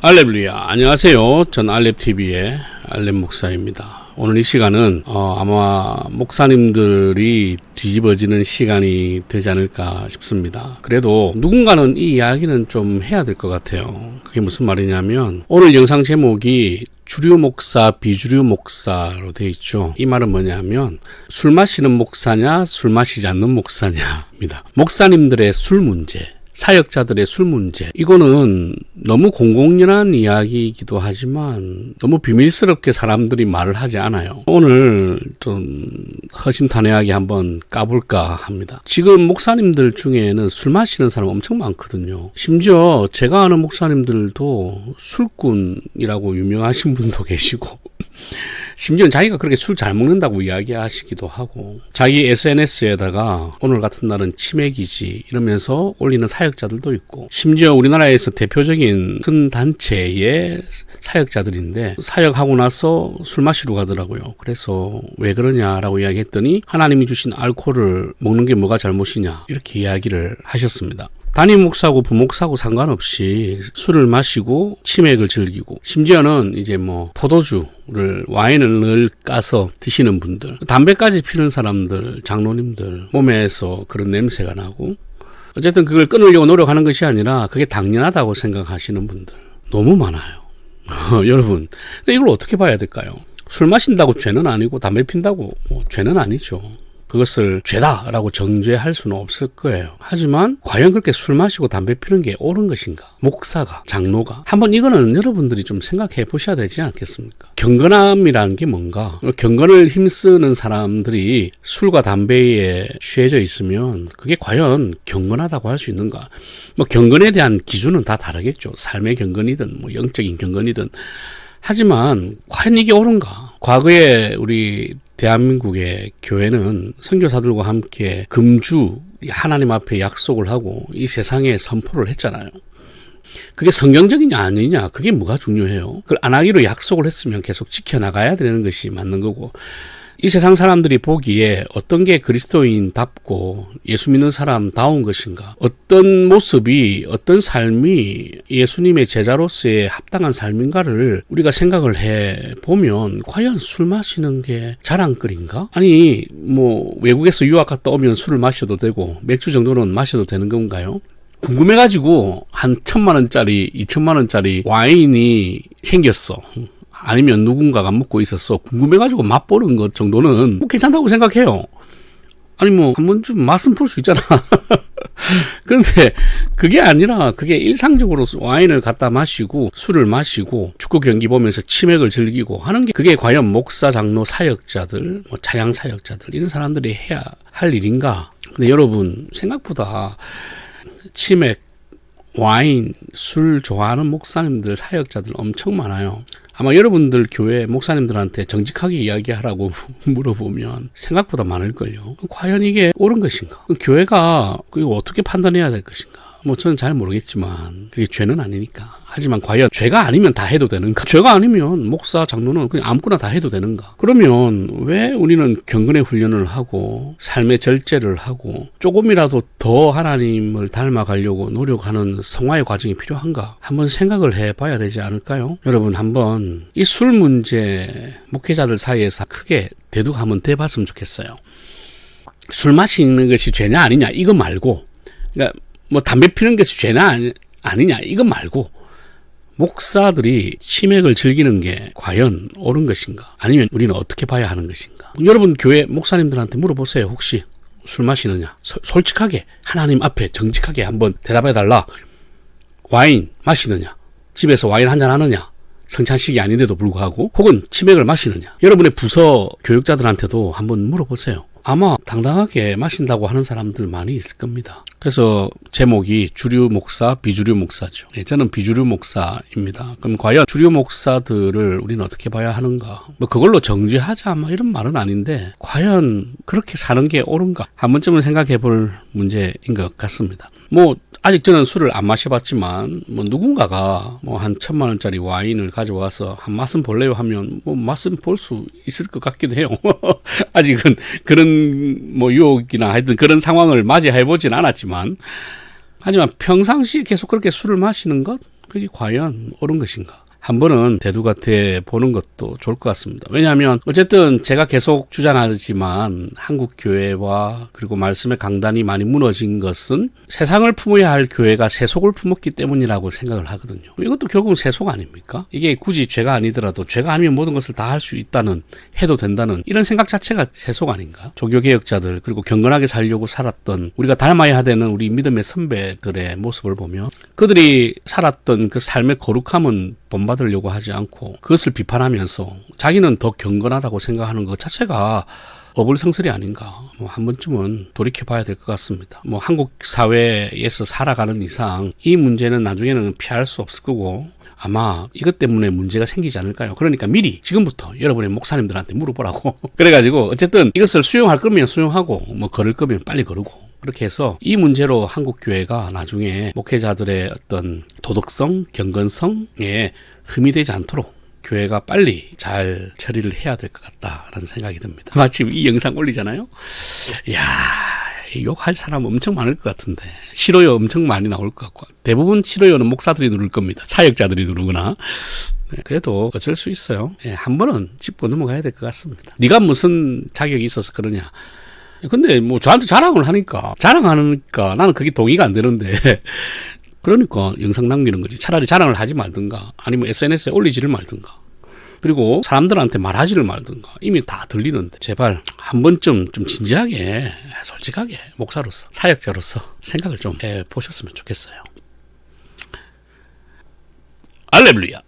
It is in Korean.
알렙루야, 안녕하세요. 전 알렙TV의 알렙 목사입니다. 오늘 이 시간은 아마 목사님들이 뒤집어지는 시간이 되지 않을까 싶습니다. 그래도 누군가는 이 이야기는 좀 해야 될 것 같아요. 그게 무슨 말이냐면, 오늘 영상 제목이 주류 목사, 비주류 목사로 되어 있죠. 이 말은 뭐냐면 술 마시는 목사냐, 술 마시지 않는 목사냐입니다. 목사님들의 술 문제, 사역자들의 술 문제, 이거는 너무 공공연한 이야기이기도 하지만 너무 비밀스럽게 사람들이 말을 하지 않아요. 오늘 좀 허심탄회하게 한번 까볼까 합니다. 지금 목사님들 중에는 술 마시는 사람 엄청 많거든요. 심지어 제가 아는 목사님들도 술꾼이라고 유명하신 분도 계시고 심지어 자기가 그렇게 술 잘 먹는다고 이야기하시기도 하고, 자기 SNS에다가 오늘 같은 날은 치맥이지 이러면서 올리는 사역자들도 있고, 심지어 우리나라에서 대표적인 큰 단체의 사역자들인데 사역하고 나서 술 마시러 가더라고요. 그래서 왜 그러냐라고 이야기했더니 하나님이 주신 알코올을 먹는 게 뭐가 잘못이냐, 이렇게 이야기를 하셨습니다. 담임 목사고 부목사고 상관없이 술을 마시고 치맥을 즐기고, 심지어는 이제 포도주를 와인을 까서 드시는 분들, 담배까지 피는 사람들, 장로님들 몸에서 그런 냄새가 나고, 어쨌든 그걸 끊으려고 노력하는 것이 아니라 그게 당연하다고 생각하시는 분들 너무 많아요. 여러분, 이걸 어떻게 봐야 될까요? 술 마신다고 죄는 아니고 담배 핀다고 죄는 아니죠. 그것을 죄다라고 정죄할 수는 없을 거예요. 하지만 과연 그렇게 술 마시고 담배 피는 게 옳은 것인가? 목사가, 장로가, 한번 이거는 여러분들이 좀 생각해 보셔야 되지 않겠습니까? 경건함이라는 게 뭔가? 경건을 힘쓰는 사람들이 술과 담배에 취해져 있으면 그게 과연 경건하다고 할 수 있는가? 경건에 대한 기준은 다 다르겠죠. 삶의 경건이든 영적인 경건이든. 하지만 과연 이게 옳은가? 과거에 우리 대한민국의 교회는 선교사들과 함께 금주 하나님 앞에 약속을 하고 이 세상에 선포를 했잖아요. 그게 성경적이냐 아니냐, 그게 뭐가 중요해요? 그걸 안 하기로 약속을 했으면 계속 지켜나가야 되는 것이 맞는 거고, 이 세상 사람들이 보기에 어떤 게 그리스도인답고 예수 믿는 사람다운 것인가, 어떤 모습이, 어떤 삶이 예수님의 제자로서의 합당한 삶인가를 우리가 생각을 해보면, 과연 술 마시는 게 자랑거리인가? 아니 외국에서 유학 갔다 오면 술을 마셔도 되고 맥주 정도는 마셔도 되는 건가요? 궁금해가지고 한 1,000만원짜리 2,000만원짜리 와인이 생겼어, 아니면 누군가가 먹고 있었어, 궁금해가지고 맛보는 것 정도는 괜찮다고 생각해요. 아니 한 번쯤 맛은 볼 수 있잖아. 그런데 그게 아니라, 그게 일상적으로 와인을 갖다 마시고 술을 마시고 축구 경기 보면서 치맥을 즐기고 하는 게, 그게 과연 목사, 장로, 사역자들, 차양 사역자들, 이런 사람들이 해야 할 일인가? 근데 여러분, 생각보다 치맥, 와인, 술 좋아하는 목사님들, 사역자들 엄청 많아요. 아마 여러분들 교회 목사님들한테 정직하게 이야기하라고 물어보면 생각보다 많을걸요. 과연 이게 옳은 것인가? 교회가 이거 어떻게 판단해야 될 것인가? 저는 잘 모르겠지만 그게 죄는 아니니까. 하지만 과연 죄가 아니면 다 해도 되는가? 죄가 아니면 목사, 장로는 그냥 아무거나 다 해도 되는가? 그러면 왜 우리는 경건의 훈련을 하고 삶의 절제를 하고 조금이라도 더 하나님을 닮아가려고 노력하는 성화의 과정이 필요한가? 한번 생각을 해봐야 되지 않을까요? 여러분, 한번 이 술 문제 목회자들 사이에서 크게 대두가 한번 돼봤으면 좋겠어요. 술 마시는 것이 죄냐 아니냐 이거 말고, 그러니까 담배 피는 것이 죄냐 아니냐 이거 말고, 목사들이 치맥을 즐기는 게 과연 옳은 것인가? 아니면 우리는 어떻게 봐야 하는 것인가? 여러분 교회 목사님들한테 물어보세요. 혹시 술 마시느냐? 솔직하게 하나님 앞에 정직하게 한번 대답해달라. 와인 마시느냐? 집에서 와인 한잔 하느냐? 성찬식이 아닌데도 불구하고, 혹은 치맥을 마시느냐? 여러분의 부서 교육자들한테도 한번 물어보세요. 아마 당당하게 마신다고 하는 사람들 많이 있을 겁니다. 그래서 제목이 주류 목사, 비주류 목사죠. 저는 비주류 목사입니다. 그럼 과연 주류 목사들을 우리는 어떻게 봐야 하는가? 그걸로 정죄하자 이런 말은 아닌데, 과연 그렇게 사는 게 옳은가? 한 번쯤은 생각해 볼 문제인 것 같습니다. 아직 저는 술을 안 마셔봤지만 누군가가 한 1,000만원짜리 와인을 가져와서 한 맛은 볼래요 하면 맛은 볼 수 있을 것 같기도 해요. 아직은 그런 유혹이나 하여튼 그런 상황을 맞이해보진 않았지만, 하지만 평상시에 계속 그렇게 술을 마시는 것, 그게 과연 옳은 것인가? 한 번은 대두같이 보는 것도 좋을 것 같습니다. 왜냐하면 어쨌든 제가 계속 주장하지만 한국 교회와 그리고 말씀의 강단이 많이 무너진 것은 세상을 품어야 할 교회가 세속을 품었기 때문이라고 생각을 하거든요. 이것도 결국은 세속 아닙니까? 이게 굳이 죄가 아니더라도 죄가 아니면 모든 것을 다 할 수 있다는, 해도 된다는 이런 생각 자체가 세속 아닌가? 종교개혁자들 그리고 경건하게 살려고 살았던, 우리가 닮아야 되는 우리 믿음의 선배들의 모습을 보면 그들이 살았던 그 삶의 거룩함은 본받으려고 하지 않고 그것을 비판하면서 자기는 더 경건하다고 생각하는 것 자체가 어불성설이 아닌가. 한 번쯤은 돌이켜봐야 될 것 같습니다. 한국 사회에서 살아가는 이상 이 문제는 나중에는 피할 수 없을 거고 아마 이것 때문에 문제가 생기지 않을까요? 그러니까 미리 지금부터 여러분의 목사님들한테 물어보라고. 그래가지고 어쨌든 이것을 수용할 거면 수용하고 걸을 거면 빨리 거르고, 그렇게 해서 이 문제로 한국 교회가 나중에 목회자들의 어떤 도덕성, 경건성에 흠이 되지 않도록 교회가 빨리 잘 처리를 해야 될 것 같다라는 생각이 듭니다. 마침 이 영상 올리잖아요. 이야, 욕할 사람 엄청 많을 것 같은데 싫어요 엄청 많이 나올 것 같고, 대부분 싫어요는 목사들이 누를 겁니다. 사역자들이 누르거나. 네, 그래도 어쩔 수 있어요. 한 번은 짚고 넘어가야 될 것 같습니다. 네가 무슨 자격이 있어서 그러냐. 근데 저한테 자랑을 하니까 나는 그게 동의가 안 되는데 그러니까 영상 남기는 거지. 차라리 자랑을 하지 말든가 아니면 SNS에 올리지를 말든가 그리고 사람들한테 말하지를 말든가. 이미 다 들리는데 제발 한 번쯤 좀 진지하게 솔직하게 목사로서 사역자로서 생각을 좀 해보셨으면 좋겠어요. 할렐루야.